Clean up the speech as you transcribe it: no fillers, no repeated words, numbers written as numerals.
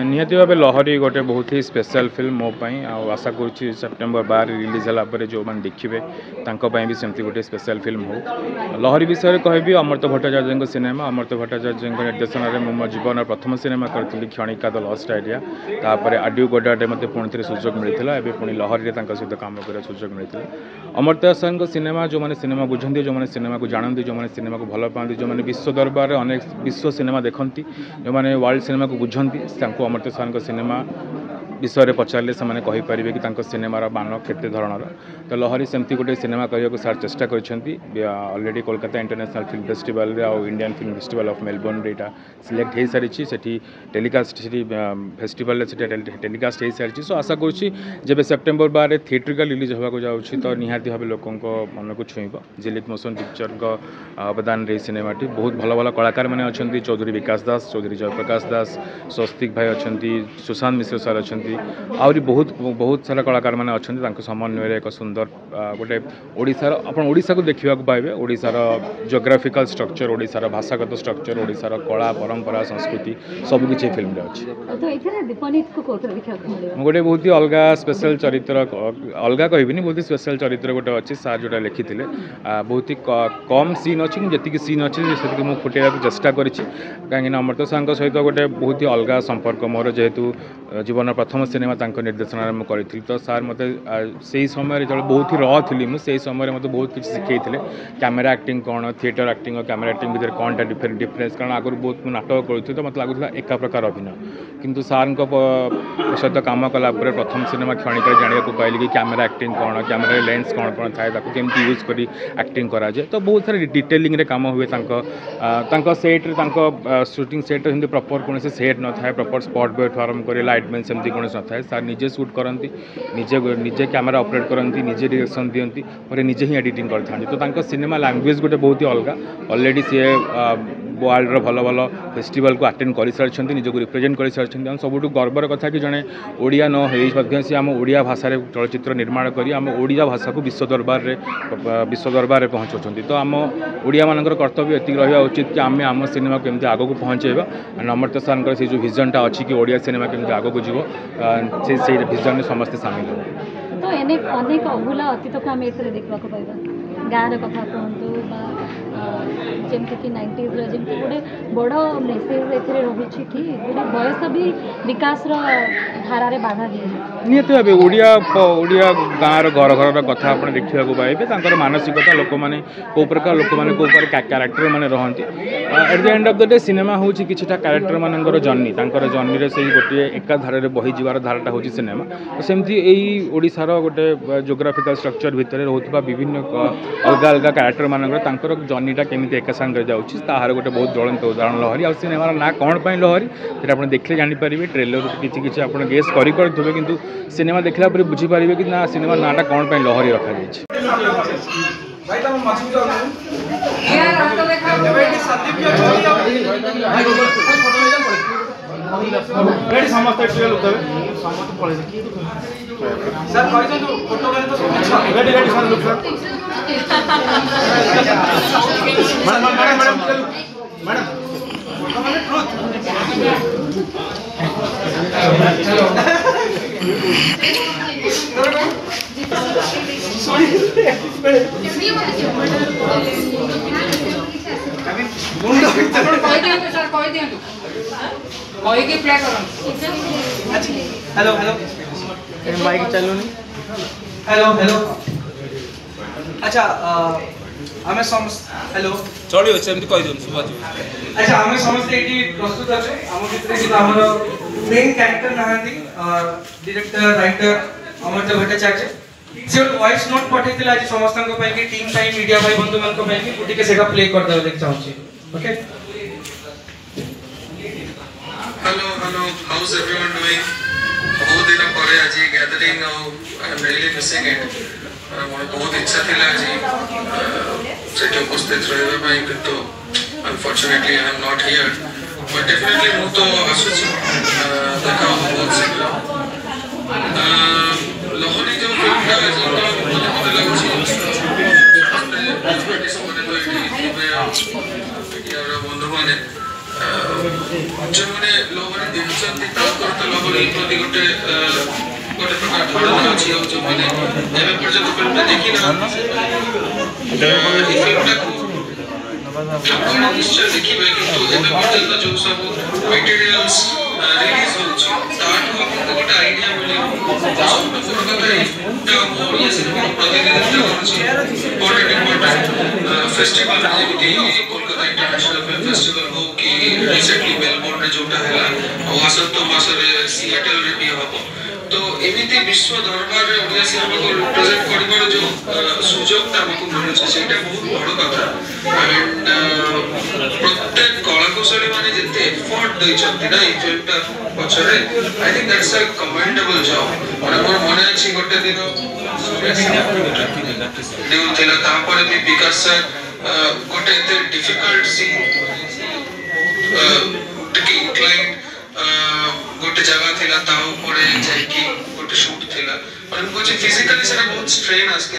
निहाती भाव लहरी गोटे बहुत ही स्पेशल फिल्म मोपाई आशा करुँच सेप्टेम्बर 12 रिलीज है जो मैंने देखिए भी सेमती गोटे स्पेशल फिल्म हो लहरी विषय कहबी अमृत भट्टाचार्य सिनेमा अमृत भट्टाचार्य निर्देशन में मो जीवन प्रथम सिनेमा करी क्षणिका द लस्ट आइडिया तापर आडियो गोडाटे मत पुणी थे सुजोग मिलता है पुणी लहरी सहित कम कर सुजोग मिलता अमृता सर सिनेमा जो मैंने सिनेमा बुझे जो मैंने सिनेमा को जानती जो मैंने सिनेमा को भल पाती जो मैंने विश्व दरबार अनेक विश्व सिनेमा देखती जो मैंने वर्ल्ड सिनेमा को बुझंती अमृता सर सिनेमा विषय में पचारे से कहींपारे कि सिनेमार मान केते धरणर तो लहरी सेमती गोटे सिनेमा करने सार चेष्टा करलरेडी कोलकाता इंटरनेशनल फिल्म फेस्टिवल आउ Indian film festival of Melbourne यहाँ सिलेक्ट हो सारी से टेलीकास्ट फेस्टिवल टेलीकास्ट हो सारी सो आशा करुँची जब सेप्टेम्बर 12 थिएट्रिकल रिलीज होगा जाऊँगी तो निहाती भाव लोकों मन को छुईब जिलित मोशन पिक्चर अवदान रे सिनेमाटी बहुत भल भल कलाकार मैंने अच्छा चौधरी विकास दास चौधरी जयप्रकाश दास स्वस्तिक भाई अच्छा सुशांत मिश्र सर अच्छा आहरी बहुत बहुत सारा कलाकार मैंने अच्छा समन्वय एक सुंदर गोटे ओडिशार आपण ओडिशा को देखा पाइबे ओडिशार जियोग्राफिकल स्ट्रक्चर ओडिशार भाषागत स्ट्रक्चर ओडिशार कला परंपरा संस्कृति सबकि फिल्म अच्छी गोटे बहुत ही अलग स्पेशल चरित्र अलग कहबी बहुत ही स्पेशल चरित्र गोटे अच्छी सार जोटा लिखी बहुत ही कम सीन अच्छी जी सीन अच्छी से मुझे फुटेगा चेष्टा कहीं अमृता साहब सहित गोटे बहुत ही अलग संपर्क मोर जेहेतु जीवन प्रथम सिनेमा निर्देशन करी तो सार मत से समय जो बहुत ही र थी मुझे समय मत बहुत किसी शिखे कैमेरा एक्टिंग कौन थिएटर एक्टिंग और कैमेरा एक्टिंग भितर कौन डिफरेन्स कारण आगुरी बहुत नाटक करूँ तो मतलब लगुला एका प्रकार अभिनय किंतु सार सहित कम कला प्रथम सिनेमा क्षणिक जाना पाइली कि कैमेरा एक्टिंग कौन कैमेरा लेंस कौन कौन थाए केमती यूज कर एक्टिंग कराए तो बहुत सारे डिटेलिंग कम हुए सेट्रे शूटिंग सेट्रे प्रॉपर कौन सेट न था प्रॉपर स्पॉट बॉय आरंभ कर लाइटमैन सेमती कौन न था सार निजे शूट करती निजे कैमेरा ऑपरेट करती निजे डायरेक्शन दिखती और निजे ही एडिटिंग करते तो सिनेमा लैंग्वेज गोटे बहुत ही अलग ऑलरेडी सी वर्ल्ड भल भल फेस्टिवल को अटेंड कर सारी निजक रिप्रेजेंट कर सारी सबुठ गर्वर कथा कि जड़े ओडिया न हो सी आम ओडिया भाषा चलचित्र निर्माण कर आम ओडिया भाषा को विश्व दरबार पहुँचाऊँ तो आम ओडिया मानकर कर्तव्य ये रहा उचित कि आम आम सिनेमा केमती आग को पहुँचेबा अमृता सार से जो विजनटा अच्छी कि ओडिया सिनेमा केमती आग को जीव से विजन में समस्ते सामिल हो तो अनेक अभूला अतीत को आम ये देखा पाइबा गाँव कथा कहतु जमती 90s जमी गोटे बड़ मेसेज ए रही कि गोटे बयस भी विकास धारा बाधा दिए निहत भाव ओडिया गाँव घर घर कथा आप देखा पाइबे मानसिकता लोक मैंने कौ प्रकार लोक मैंने कौ क्यारेक्टर मैंने रहती at the end of the day cinema हूँ किछिटा क्यारेक्टर मानकर जर्नी जर्नी से गोटे एका धारे बही जीवार धाराटा हूँ सिनेमा तो सेमती यही ओडिशार गोटे जियोग्राफिकल स्ट्रक्चर भितर रोकता विभिन्न अलग अलग क्यारेक्टर मानकर जर्नीटा केमी एका सांगे जाऊँगी तार गोटे बहुत ज्वलंत उदाहरण लहरी आ सिनेमार ना कौन पर लहरी फिर आप देखले जानीपारे ट्रेलर किसी आप गेस करेंगे किंतु सिनेमा देखला बुझीपारे कि ना सिनेमा नाटा कौन पर लहरी रखा हेलो हेलो माइक चालू नहीं हेलो हेलो अच्छा हमें हेलो चलियो सेमती कहि दियौ सुबह अच्छा हमें समस्त एटी प्रस्तुत अछि हम भितर जे हमर मेन कैरेक्टर नहांती डायरेक्टर राइटर अमृता भट्टाचार्य से वॉइस नोट पठेतिला आज समस्त को पाई कि टीम टाइम मीडिया भाई बंधु मन को पाई कि गुटी के सेका प्ले कर देबे देख चाहू छी okay hello hello how is everyone doing बहुत दिन पर आज gathering I am really missing it more बहुत इच्छा थिला आज सेट उपस्थित रहबा पई किंतु unfortunately I am not here but definitely मु तो आसुची देखा बहुत शीघ्र लहरी जो फिल्म जो मते लागुची बंधु माने जो मैंने लहरी देखते କରତଲ ହବ ଏଇ ପ୍ରତି ଗୋଟେ ପ୍ରକାର ଧାରଣା ଅଛି ଆଉ ଯୋଉମାନେ ଏବେ ପର୍ଯ୍ୟନ୍ତ ଫିଲ୍ମଟା ଦେଖି ନାହାନ୍ତି ଏ ଫିଲ୍ମଟାକୁ ଆପଣ ନିଶ୍ଚୟ ଦେଖିବେ କିନ୍ତୁ ଏବେ ପର୍ଯ୍ୟନ୍ତ ଯୋଉ ସବୁ ମେଟେରିଆଲ୍ସ ରିଲିଜ ହଉଛି ତାଠୁ ଆପଣଙ୍କୁ ଗୋଟେ ଆଇଡିଆ ମିଳିବ ସବୁଠୁ ବଡ଼ କଥା ଏଇଟା ମୁଁ ଓଡ଼ିଆ ସିନେମା ପ୍ରତିନିଧିତ୍ୱ କରୁଛି ଇମ୍ପୋର୍ଟାଣ୍ଟ ଫେଷ୍ଟିଭାଲ ଯେମିତି କୋଲକାତା ଇଣ୍ଟରନ୍ୟାସନାଲ ଫିଲ୍ମ ଫେଷ୍ଟିଭାଲ ହଉ କି ରିସେଣ୍ଟଲି ମେଲବୋର୍ନରେ ଯୋଉଟା ହେଲା ଆଉ ଆସନ୍ତା ମାସରେ ସିଆଟେଲରେ ବି ହବ ତ ଏମିତି ବିଶ୍ୱ ଦରବାରରେ ଓଡ଼ିଆ ସିନେମାକୁ ରିପ୍ରେଜେଣ୍ଟ କରିବାର ଯୋଉ ସୁଯୋଗଟା ଆମକୁ ମିଳୁଛି ସେଇଟା ବହୁତ ବଡ଼ କଥା ଆଣ୍ଡ ପ୍ରତ୍ୟେକ କଳାକୁଶଳୀ ମାନେ ଯେତେ ଏଫର୍ଟ ଦେଇଛନ୍ତି ନା ଏଇ ଫିଲ୍ମଟା ପଛରେ I think that's a commendable job ମାନେ ମୋର ମନେ ଅଛି ଗୋଟେ ଦିନ ଥିଲା ତାପରେ ବି ବିକାଶ ସାର୍ ଗୋଟେ ଏତେ ଡିଫିକଲ୍ଟ ସିନ୍ ଟିକେ ଇନକ୍ଲାଇନ୍ ଗୋଟେ ଜାଗା ଥିଲା ତା ଉପରେ ଯାଇକି ଗୋଟେ ସୁଟ୍ ଥିଲା ମାନେ ମୁଁ କହୁଛି ଫିଜିକାଲି ସେଟା ବହୁତ ଷ୍ଟ୍ରେନ୍ ଆସେ